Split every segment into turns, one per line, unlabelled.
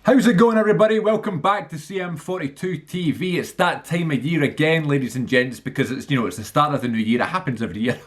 How's it going, everybody? Welcome back to CM42 TV. It's that time of year again, ladies and gents, because it's the start of the new year. It happens every year.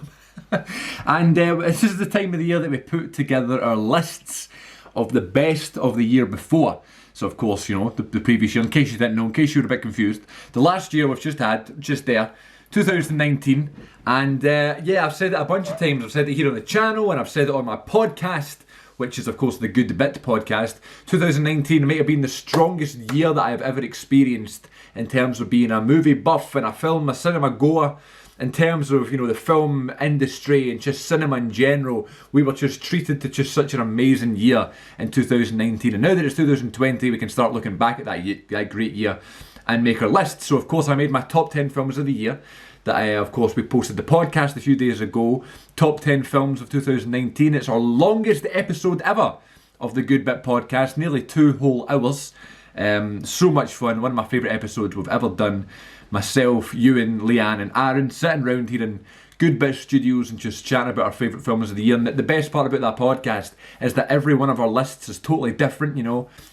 And this is the time of the year that we put together our lists of the best of the year before. So of course, the previous year, in case you didn't know, in case you were a bit confused, the last year we've just had, 2019, and I've said it a bunch of times. I've said it here on the channel, and I've said it on my podcast, which is of course the Good Bit podcast. 2019 might have been the strongest year that I've ever experienced in terms of being a movie buff and a cinema goer. In terms of the film industry and just cinema in general, we were just treated to just such an amazing year in 2019. And now that it's 2020, we can start looking back at that great year and make our list. So of course I made my top 10 films of the year. We posted the podcast a few days ago. Top 10 films of 2019. It's our longest episode ever of the Good Bit podcast. Nearly 2 whole hours. So much fun. One of my favourite episodes we've ever done. Myself, Ewan, Leanne and Aaron sitting around here in Good Bit Studios and just chatting about our favourite films of the year. And the best part about that podcast is that every one of our lists is totally different,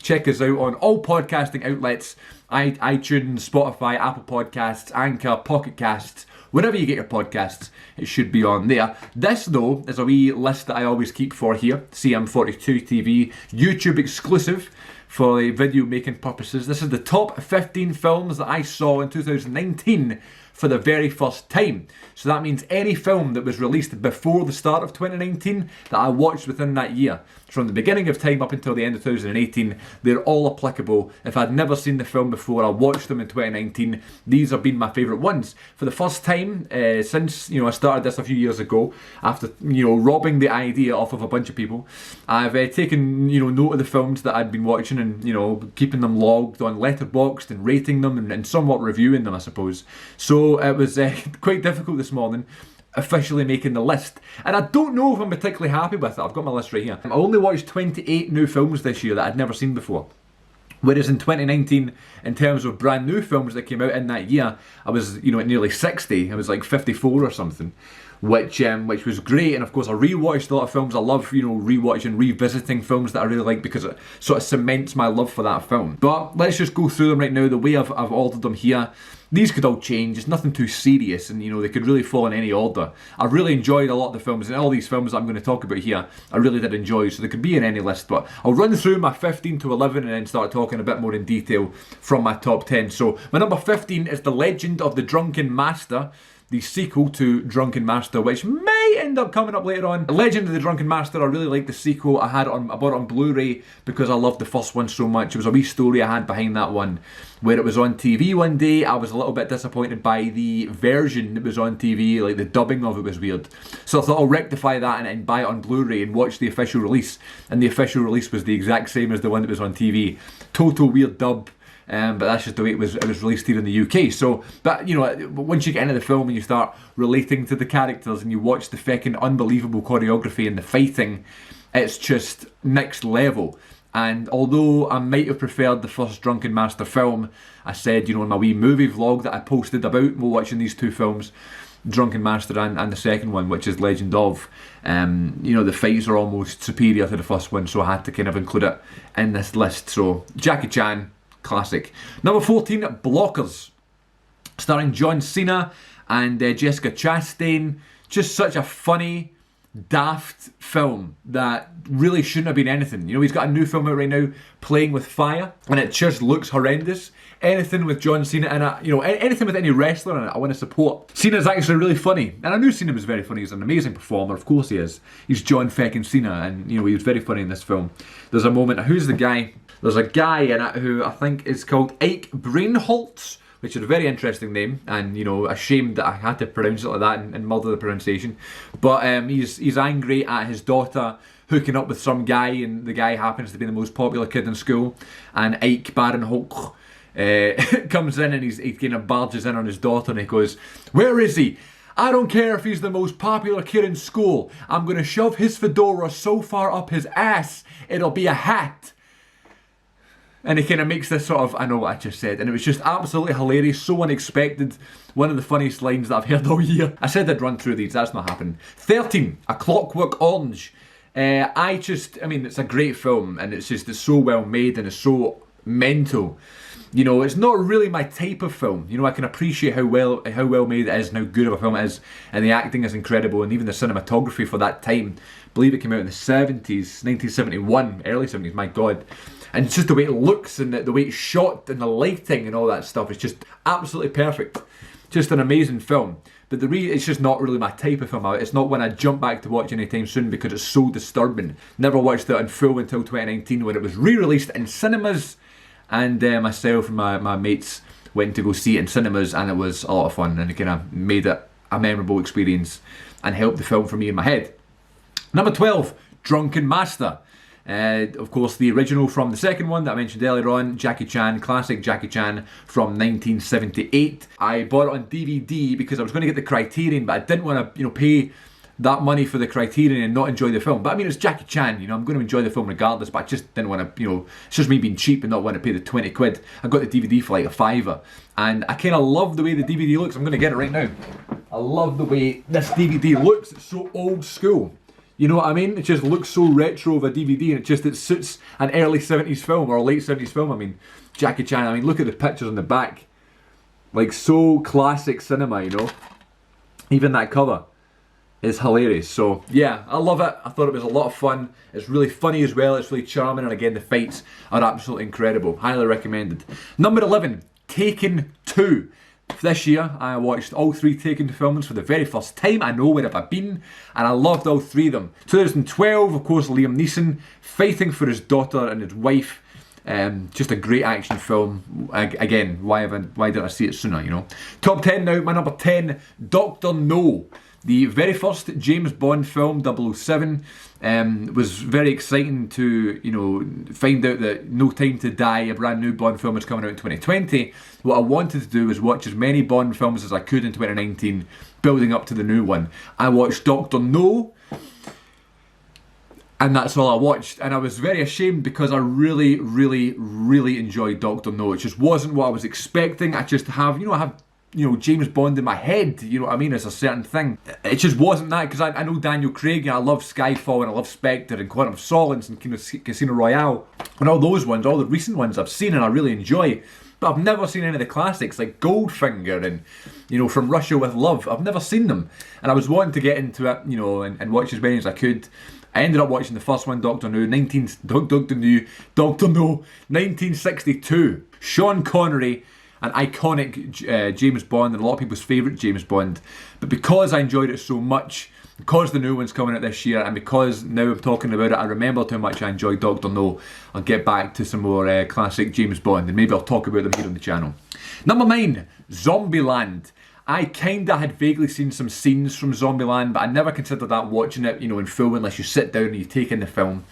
Check us out on all podcasting outlets. iTunes, Spotify, Apple Podcasts, Anchor, Pocket Casts, wherever you get your podcasts, it should be on there. This, though, is a wee list that I always keep for here, CM42 TV, YouTube exclusive for video making purposes. This is the top 15 films that I saw in 2019 for the very first time. So that means any film that was released before the start of 2019 that I watched within that year. From the beginning of time up until the end of 2018, they're all applicable. If I'd never seen the film before, I watched them in 2019. These have been my favourite ones. For the first time since I started this a few years ago, after robbing the idea off of a bunch of people, I've taken note of the films that I'd been watching and keeping them logged on Letterboxd and rating them and somewhat reviewing them, I suppose. So it was quite difficult this morning officially making the list, and I don't know if I'm particularly happy with it. I've got my list right here. I only watched 28 new films this year that I'd never seen before, whereas in 2019, in terms of brand new films that came out in that year, I was at nearly 60. I was like 54 or something, which was great. And of course I rewatched a lot of films. I love rewatching, revisiting films that I really like because it sort of cements my love for that film. But let's just go through them right now. The way I've ordered them here, these could all change. It's nothing too serious, and they could really fall in any order. I really enjoyed a lot of the films, and all these films that I'm going to talk about here, I really did enjoy, so they could be in any list. But I'll run through my 15 to 11 and then start talking a bit more in detail from my top 10. So my number 15 is The Legend of the Drunken Master, the sequel to Drunken Master, which may end up coming up later on. Legend of the Drunken Master, I really liked the sequel. I bought it on Blu-ray because I loved the first one so much. It was a wee story I had behind that one, where it was on TV one day. I was a little bit disappointed by the version that was on TV, like the dubbing of it was weird. So I thought I'll rectify that and buy it on Blu-ray and watch the official release. And the official release was the exact same as the one that was on TV. Total weird dub. But that's just the way it was released here in the UK. So, but once you get into the film and you start relating to the characters and you watch the feckin' unbelievable choreography and the fighting, it's just next level. And although I might have preferred the first Drunken Master film, I said, in my wee movie vlog that I posted about watching these two films, Drunken Master and the second one, which is Legend of, the fights are almost superior to the first one, so I had to kind of include it in this list. So, Jackie Chan, classic. Number 14, Blockers, starring John Cena and Jessica Chastain. Just such a funny, daft film that really shouldn't have been anything. He's got a new film out right now, Playing with Fire, and it just looks horrendous. Anything with John Cena in it, anything with any wrestler in it, I want to support. Cena's actually really funny, and I knew Cena was very funny. He's an amazing performer, of course he is. He's John feckin' Cena, and he was very funny in this film. There's a moment, who's the guy? There's a guy in it who I think is called Ike Brainholtz, which is a very interesting name, and ashamed that I had to pronounce it like that and murder the pronunciation. But he's angry at his daughter hooking up with some guy, and the guy happens to be the most popular kid in school. And Ike Barinholtz comes in and he kind of barges in on his daughter and he goes, "Where is he? I don't care if he's the most popular kid in school. I'm going to shove his fedora so far up his ass, it'll be a hat." And he kind of makes this sort of, I know what I just said, and it was just absolutely hilarious, so unexpected. One of the funniest lines that I've heard all year. I said I'd run through these, that's not happening. 13, A Clockwork Orange. I mean, it's a great film, and it's so well made and it's so mental. You know, it's not really my type of film. You know, I can appreciate how well made it is and how good of a film it is, and the acting is incredible, and even the cinematography for that time. I believe it came out in the 70s, 1971, early 70s, my God. And it's just the way it looks and the way it's shot and the lighting and all that stuff is just absolutely perfect. Just an amazing film. But it's just not really my type of film. It's not one I jump back to watch anytime soon because it's so disturbing. Never watched it in full until 2019 when it was re-released in cinemas. And myself and my mates went to go see it in cinemas, and it was a lot of fun, and it kind of made it a memorable experience and helped the film for me in my head. Number 12, Drunken Master. Of course, the original from the second one that I mentioned earlier on, Jackie Chan, classic Jackie Chan from 1978. I bought it on DVD because I was going to get the Criterion, but I didn't want to, pay that money for the Criterion and not enjoy the film. But I mean, it's Jackie Chan, I'm going to enjoy the film regardless, but I just didn't want to, it's just me being cheap and not want to pay the 20 quid. I got the DVD for like a £5, and I kind of love the way the DVD looks. I'm going to get it right now. I love the way this DVD looks. It's so old school. You know what I mean? It just looks so retro of a DVD, and it suits an early 70s film or a late 70s film. I mean, Jackie Chan, look at the pictures on the back. Like, so classic cinema, Even that cover is hilarious. So, yeah, I love it. I thought it was a lot of fun. It's really funny as well. It's really charming, and again, the fights are absolutely incredible. Highly recommended. Number 11, Taken 2. This year, I watched all 3 Taken films for the very first time. I know where have I been, and I loved all 3 of them. 2012, of course, Liam Neeson fighting for his daughter and his wife. Just a great action film. Again, why didn't I see it sooner? Top 10 now. My number 10, Dr. No. The very first James Bond film, 007, was very exciting to, find out that No Time to Die, a brand new Bond film, is coming out in 2020. What I wanted to do was watch as many Bond films as I could in 2019, building up to the new one. I watched Dr. No, and that's all I watched. And I was very ashamed because I really, really, really enjoyed Dr. No. It just wasn't what I was expecting. I have James Bond in my head, as a certain thing. It just wasn't that, because I know Daniel Craig, and I love Skyfall, and I love Spectre, and Quantum of Solace, and Casino Royale, and all those ones, all the recent ones I've seen and I really enjoy. But I've never seen any of the classics, like Goldfinger and, From Russia with Love. I've never seen them. And I was wanting to get into it, and watch as many as I could. I ended up watching the first one, Dr. No, 1962. Sean Connery, an iconic James Bond, and a lot of people's favourite James Bond. But because I enjoyed it so much, because the new one's coming out this year, and because now I'm talking about it, I remembered how much I enjoyed Dr. No. I'll get back to some more classic James Bond, and maybe I'll talk about them here on the channel. Number 9, Zombieland. I kinda had vaguely seen some scenes from Zombieland, but I never considered that watching it, in full, unless you sit down and you take in the film.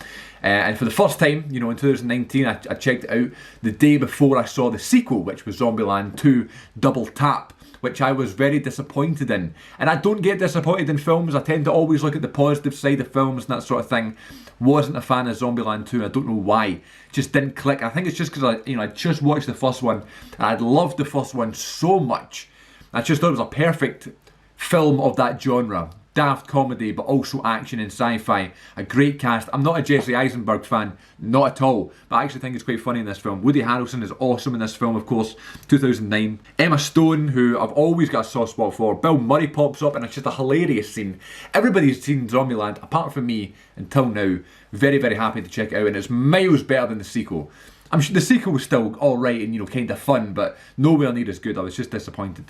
And for the first time, in 2019, I checked it out the day before I saw the sequel, which was Zombieland 2 Double Tap, which I was very disappointed in. And I don't get disappointed in films. I tend to always look at the positive side of films and that sort of thing. Wasn't a fan of Zombieland 2. I don't know why. Just didn't click. I think it's just because I just watched the first one, and I'd loved the first one so much. I just thought it was a perfect film of that genre. Daft comedy, but also action and sci-fi. A great cast. I'm not a Jesse Eisenberg fan, not at all, but I actually think it's quite funny in this film. Woody Harrelson is awesome in this film, of course, 2009. Emma Stone, who I've always got a soft spot for. Bill Murray pops up, and it's just a hilarious scene. Everybody's seen Zombieland, apart from me, until now. Very, very happy to check it out, and it's miles better than the sequel. I'm sure the sequel was still alright and, kind of fun, but nowhere near as good. I was just disappointed.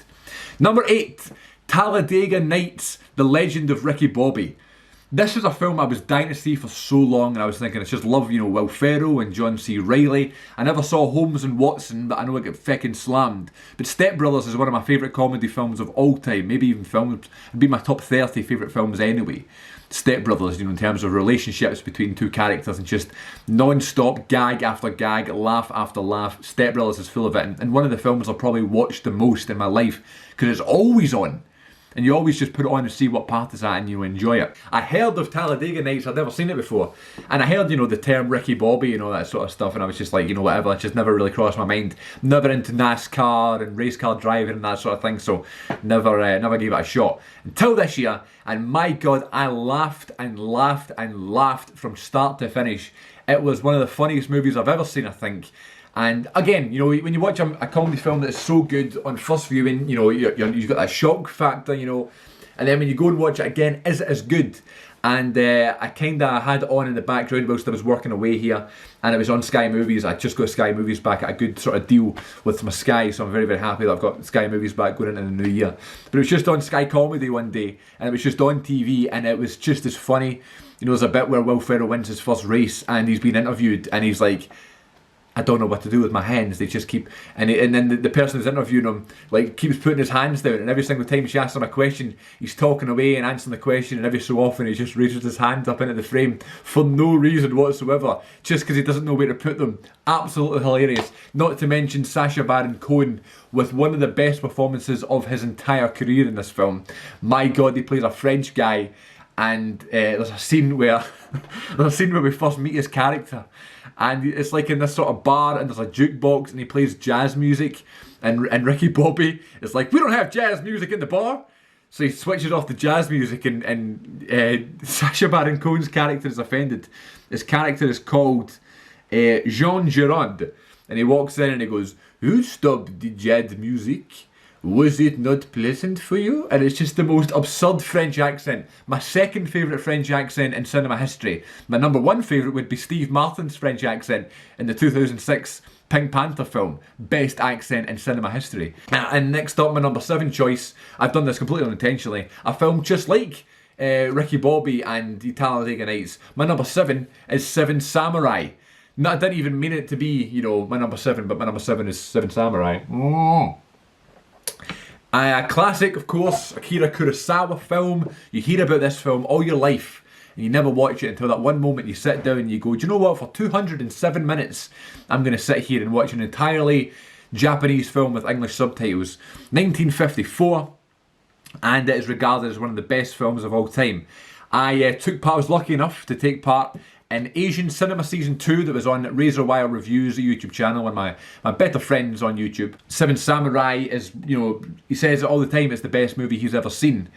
Number 8, Talladega Nights, The Legend of Ricky Bobby. This was a film I was dying to see for so long, and I was thinking, I just love, Will Ferrell and John C. Reilly. I never saw Holmes and Watson, but I know it got feckin' slammed. But Step Brothers is one of my favourite comedy films of all time, maybe even films, it'd be my top 30 favourite films anyway. Step Brothers, in terms of relationships between two characters and just non-stop gag after gag, laugh after laugh. Step Brothers is full of it, and one of the films I'll probably watch the most in my life, because it's always on. and you always just put it on and see what part it's at and you enjoy it. I heard of Talladega Nights, I'd never seen it before, and I heard, you know, the term Ricky Bobby and all that sort of stuff, and I was just like, you know, whatever, it just never really crossed my mind. Never into NASCAR and race car driving and that sort of thing, so never gave it a shot until this year, and my god, I laughed and laughed and laughed from start to finish. It was one of the funniest movies I've ever seen, I think. And again, you know, when you watch a comedy film that is so good on first viewing, you know, you've got that shock factor, you know, and then when you go and watch it again, is it as good? And I kind of had it on in the background whilst I was working away here, and it was on Sky Movies. I just got Sky Movies back at a good sort of deal with my Sky, so I'm very, very happy that I've got Sky Movies back going into the new year. But it was just on Sky Comedy one day, and it was just on TV, and it was just as funny. You know, there's a bit where Will Ferrell wins his first race, and he's been interviewed, and he's like, I don't know what to do with my hands. They just keep, and then the person who's interviewing him like keeps putting his hands down, and every single time she asks him a question, he's talking away and answering the question, and every so often he just raises his hand up into the frame for no reason whatsoever, just because he doesn't know where to put them. Absolutely hilarious. Not to mention Sacha Baron Cohen with one of the best performances of his entire career in this film. My God, he plays a French guy, and there's a scene where we first meet his character. And it's like in this sort of bar, and there's a jukebox, and he plays jazz music, and Ricky Bobby is like, we don't have jazz music in the bar. So he switches off the jazz music, and Sacha Baron Cohen's character is offended. His character is called Jean Girard, and he walks in and he goes, who stopped the jazz music? Was it not pleasant for you? And it's just the most absurd French accent. My second favourite French accent in cinema history. My number one favourite would be Steve Martin's French accent in the 2006 Pink Panther film. Best accent in cinema history. And next up, my number 7 choice, I've done this completely unintentionally, a film just like Ricky Bobby and the Talladega Nights. My number 7 is Seven Samurai. No, I didn't even mean it to be, you know, my number 7, but my number 7 is Seven Samurai. A classic, of course, Akira Kurosawa film. You hear about this film all your life, and you never watch it until that one moment you sit down and you go, do you know what, for 207 minutes, I'm going to sit here and watch an entirely Japanese film with English subtitles. 1954, and it is regarded as one of the best films of all time. I was lucky enough to take part in Asian Cinema Season 2 that was on Razor Wire Reviews, a YouTube channel, and my better friends on YouTube. Seven Samurai is, you know, he says it all the time, it's the best movie he's ever seen.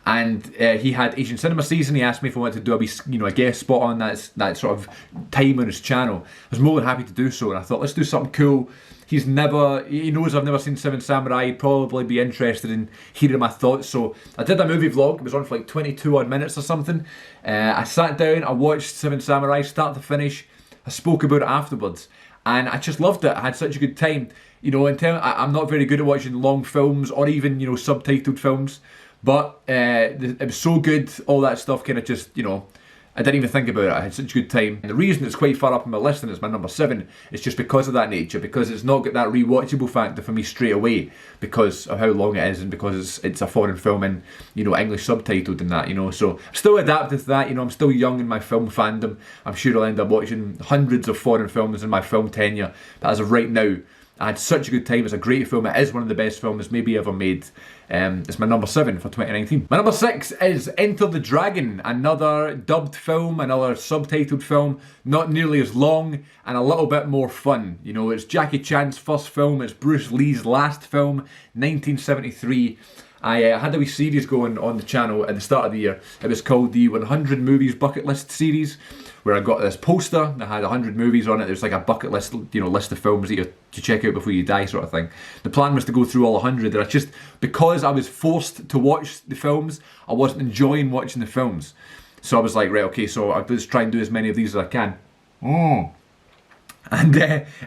And he had Asian Cinema Season. He asked me if I wanted to do a guest spot on that sort of time on his channel. I was more than happy to do so, and I thought, let's do something cool. He knows I've never seen Seven Samurai. He'd probably be interested in hearing my thoughts. So I did a movie vlog. It was on for like 22 odd minutes or something. I sat down, I watched Seven Samurai start to finish. I spoke about it afterwards, and I just loved it. I had such a good time. You know, I'm not very good at watching long films or even, you know, subtitled films. But it was so good, all that stuff kind of just, you know, I didn't even think about it. I had such a good time. And the reason it's quite far up on my list and it's my number 7 is just because of that nature, because it's not got that rewatchable factor for me straight away because of how long it is and because it's a foreign film and, you know, English subtitled and that, you know. So I'm still adapted to that, you know, I'm still young in my film fandom. I'm sure I'll end up watching hundreds of foreign films in my film tenure. But as of right now, I had such a good time. It's a great film. It is one of the best films maybe ever made. It's my number 7 for 2019. My number 6 is Enter the Dragon, another dubbed film, another subtitled film, not nearly as long and a little bit more fun. You know, it's Jackie Chan's first film, it's Bruce Lee's last film, 1973. I had a wee series going on the channel at the start of the year. It was called the 100 Movies Bucket List series, where I got this poster that had 100 movies on it. There's like a bucket list, you know, list of films that you to check out before you die, sort of thing. The plan was to go through all 100. And I just, because I was forced to watch the films, I wasn't enjoying watching the films. So I was like, right, okay, so I'll just try and do as many of these as I can. And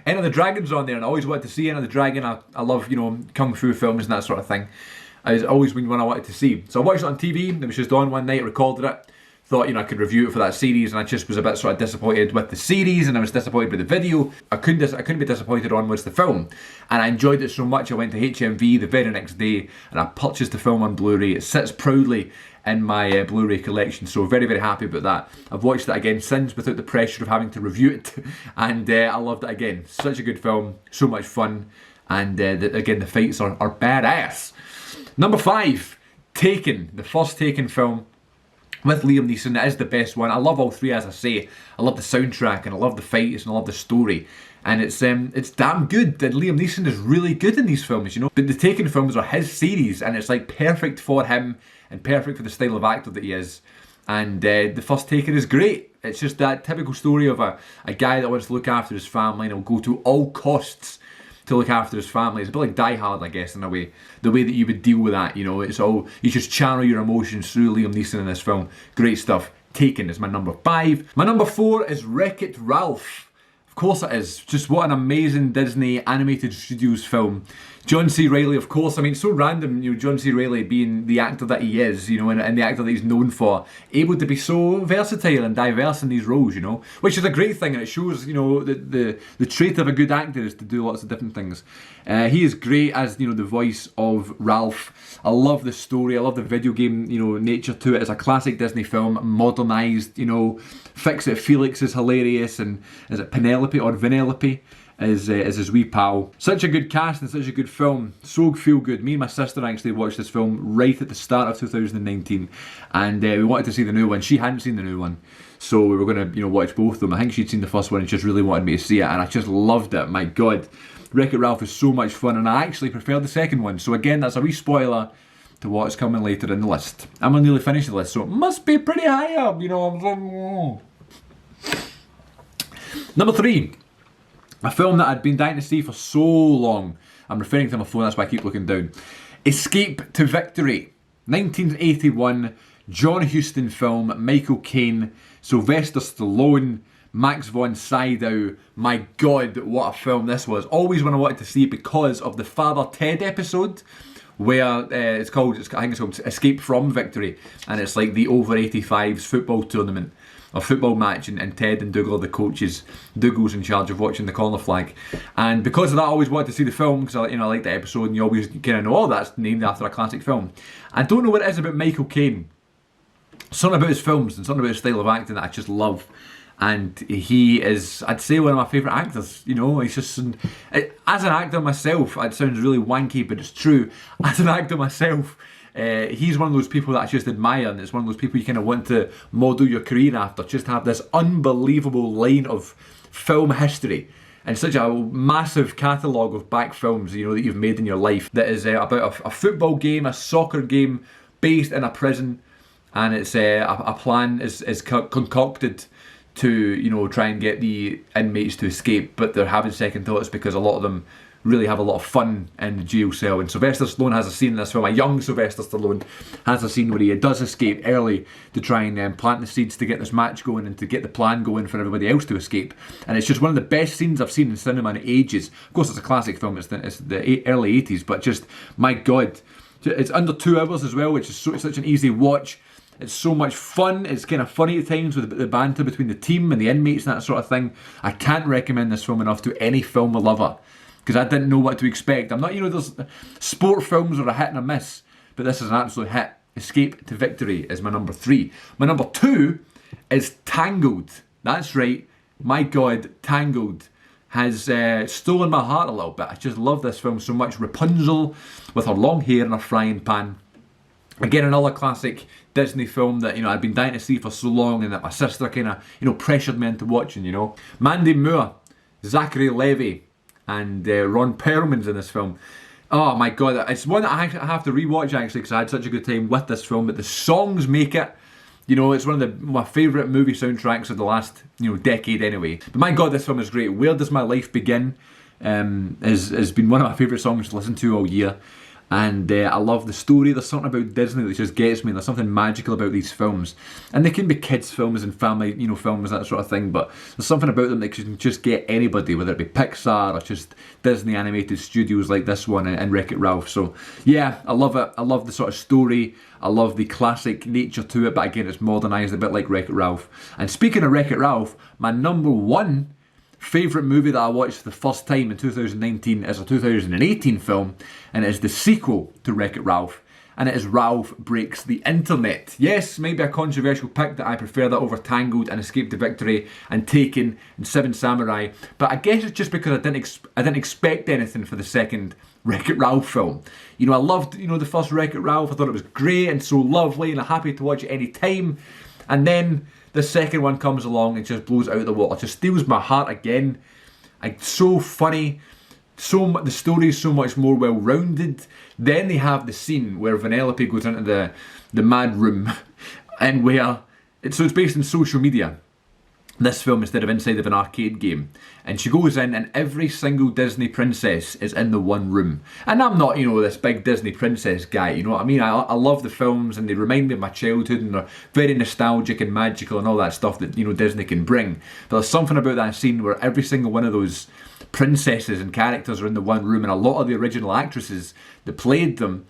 Enter the Dragon's on there, and I always wanted to see Enter the Dragon. I love, you know, kung fu films and that sort of thing. It's always been one I wanted to see. So I watched it on TV. It was just on one night, recorded it. Thought, you know, I could review it for that series, and I just was a bit sort of disappointed with the series, and I was disappointed with the video. I couldn't be disappointed on was the film, and I enjoyed it so much. I went to HMV the very next day, and I purchased the film on Blu-ray. It sits proudly in my Blu-ray collection, so very, very happy about that. I've watched it again since without the pressure of having to review it, and I loved it again. Such a good film, so much fun, and again, the fights are badass. Number 5. Taken, the first Taken film with Liam Neeson. It is the best one. I love all three, as I say. I love the soundtrack, and I love the fights, and I love the story. And it's damn good. And Liam Neeson is really good in these films, you know. But the Taken films are his series, and it's like perfect for him and perfect for the style of actor that he is. And the first Taken is great. It's just that typical story of a guy that wants to look after his family and will go to all costs to look after his family. It's a bit like Die Hard, I guess, in a way. The way that you would deal with that, you know. It's all, you just channel your emotions through Liam Neeson in this film. Great stuff. Taken is my number 5. My number 4 is Wreck-It Ralph. Of course it is. Just what an amazing Disney Animated Studios film. John C. Reilly, of course. I mean, it's so random, you know, John C. Reilly being the actor that he is, you know, and the actor that he's known for, able to be so versatile and diverse in these roles, you know, which is a great thing, and it shows, you know, the trait of a good actor is to do lots of different things. He is great as, you know, the voice of Ralph. I love the story. I love the video game, you know, nature to it. It's a classic Disney film, modernised, you know. Fix-It Felix is hilarious, and is it Penelope or Vanellope is his wee pal. Such a good cast and such a good film. So feel good. Me and my sister actually watched this film right at the start of 2019, and we wanted to see the new one. She hadn't seen the new one, so we were going to, you know, watch both of them. I think she'd seen the first one and just really wanted me to see it, and I just loved it. My God, Wreck-It Ralph is so much fun, and I actually preferred the second one. So again, that's a wee spoiler to what's coming later in the list. I'm gonna nearly finish the list, so it must be pretty high up, you know. Number 3, a film that I'd been dying to see for so long. I'm referring to my phone, that's why I keep looking down. Escape to Victory, 1981, John Huston film, Michael Caine, Sylvester Stallone, Max von Sydow. My God, what a film this was. Always when I wanted to see it because of the Father Ted episode, where I think it's called Escape from Victory, and it's like the over 85s football tournament, a football match, and Ted and Dougal are the coaches. Dougal's in charge of watching the corner flag, and because of that I always wanted to see the film, because I like the episode, and you always kind of know, oh, that's named after a classic film. I don't know what it is about Michael Caine, something about his films and something about his style of acting that I just love. And he is, I'd say, one of my favourite actors. You know, he's just, as an actor myself, it sounds really wanky, but it's true. As an actor myself, he's one of those people that I just admire, and it's one of those people you kind of want to model your career after. Just have this unbelievable line of film history and such a massive catalogue of back films, you know, that you've made in your life that is about a football game, a soccer game based in a prison, and it's a plan is concocted to, you know, try and get the inmates to escape, but they're having second thoughts because a lot of them really have a lot of fun in the jail cell. And Sylvester Stallone has a scene in this film, a young Sylvester Stallone has a scene where he does escape early to try and plant the seeds to get this match going and to get the plan going for everybody else to escape. And it's just one of the best scenes I've seen in cinema in ages. Of course, it's a classic film, it's the early 80s, but just, my God, it's under 2 hours as well, which is it's such an easy watch. It's so much fun. It's kind of funny at times with the banter between the team and the inmates and that sort of thing. I can't recommend this film enough to any film lover, because I didn't know what to expect. I'm not, you know, there's sport films are a hit and a miss, but this is an absolute hit. Escape to Victory is my number 3. My number 2 is Tangled. That's right. My God, Tangled has stolen my heart a little bit. I just love this film so much. Rapunzel with her long hair and her frying pan. Again, another classic Disney film that, you know, I'd been dying to see for so long, and that my sister kind of, you know, pressured me into watching, you know. Mandy Moore, Zachary Levi, and Ron Perlman's in this film. Oh my God, it's one that I have to rewatch actually, because I had such a good time with this film, but the songs make it. You know, it's one of my favourite movie soundtracks of the last, you know, decade anyway. But my God, this film is great. Where Does My Life Begin has been one of my favourite songs to listen to all year. And I love the story. There's something about Disney that just gets me. There's something magical about these films, and they can be kids films and family, you know, films, that sort of thing, but there's something about them that can just get anybody, whether it be Pixar or just Disney animated studios like this one and Wreck-It Ralph. So yeah, I love it. I love the sort of story. I love the classic nature to it, but again, it's modernised a bit like Wreck-It Ralph. And speaking of Wreck-It Ralph, my number 1 favourite movie that I watched for the first time in 2019 is a 2018 film, and it is the sequel to Wreck-It Ralph, and it is Ralph Breaks the Internet. Yes, maybe a controversial pick that I prefer that over Tangled and Escape to Victory and Taken and Seven Samurai, but I guess it's just because I didn't expect anything for the second Wreck-It Ralph film. You know, I loved, you know, the first Wreck-It Ralph. I thought it was great and so lovely, and I'm happy to watch it any time. And then the second one comes along and just blows it out of the water, just steals my heart again. So funny. The story is so much more well-rounded. Then they have the scene where Vanellope goes into the mad room, and it's based on social media, this film, instead of inside of an arcade game. And she goes in and every single Disney princess is in the one room. And I'm not, you know, this big Disney princess guy, you know what I mean? I love the films and they remind me of my childhood and they're very nostalgic and magical and all that stuff that, you know, Disney can bring. But there's something about that scene where every single one of those princesses and characters are in the one room, and a lot of the original actresses that played them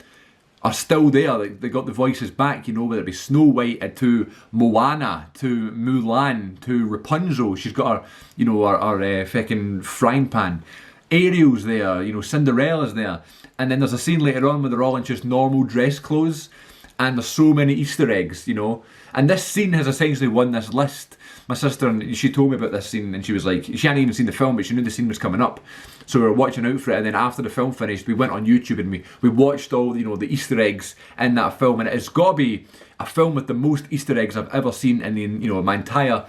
are still there. They got the voices back, you know, whether it be Snow White to Moana to Mulan to Rapunzel. She's got her, you know, our fucking frying pan. Ariel's there, you know, Cinderella's there. And then there's a scene later on where they're all in just normal dress clothes, and there's so many Easter eggs, you know. And this scene has essentially won this list. My sister, she told me about this scene and she was like, she hadn't even seen the film, but she knew the scene was coming up. So we were watching out for it, and then after the film finished, we went on YouTube and we watched all, you know, the Easter eggs in that film. And it's got to be a film with the most Easter eggs I've ever seen in the, you know, my entire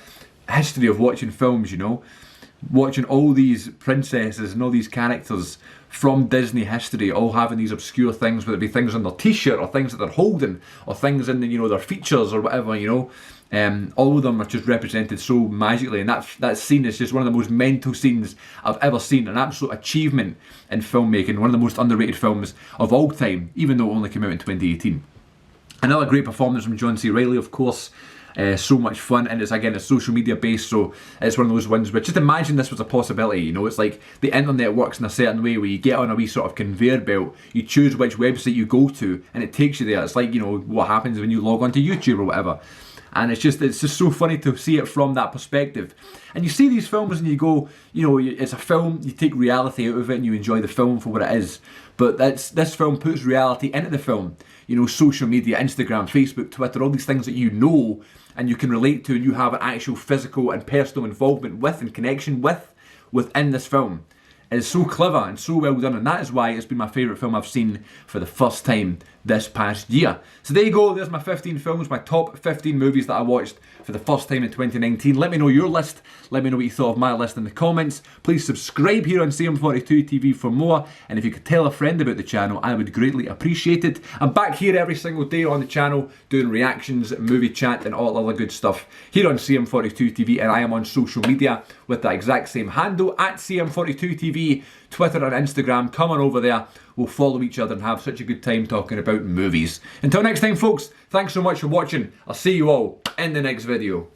history of watching films, you know. Watching all these princesses and all these characters from Disney history all having these obscure things, whether it be things on their t-shirt or things that they're holding or things in the, you know, their features or whatever, you know. All of them are just represented so magically, and that scene is just one of the most mental scenes I've ever seen. An absolute achievement in filmmaking, one of the most underrated films of all time, even though it only came out in 2018. Another great performance from John C. Reilly, of course. So much fun, and it's social media based, so it's one of those ones where just imagine this was a possibility, you know. It's like the internet works in a certain way where you get on a wee sort of conveyor belt, you choose which website you go to and it takes you there. It's like, you know, what happens when you log onto YouTube or whatever. And it's just so funny to see it from that perspective. And you see these films and you go, you know, it's a film, you take reality out of it and you enjoy the film for what it is. But this film puts reality into the film. You know, social media, Instagram, Facebook, Twitter, all these things that you know and you can relate to and you have an actual physical and personal involvement with and connection with within this film. It's so clever and so well done, and that is why it's been my favourite film I've seen for the first time this past year. So there you go, there's my 15 films, my top 15 movies that I watched for the first time in 2019. Let me know your list, let me know what you thought of my list in the comments. Please subscribe here on CM42 TV for more, and if you could tell a friend about the channel, I would greatly appreciate it. I'm back here every single day on the channel doing reactions, movie chat and all other good stuff here on CM42 TV, and I am on social media with the exact same handle at CM42 TV, Twitter and Instagram. Come on over there, we'll follow each other and have such a good time talking about movies. Until next time folks, thanks so much for watching. I'll see you all in the next video.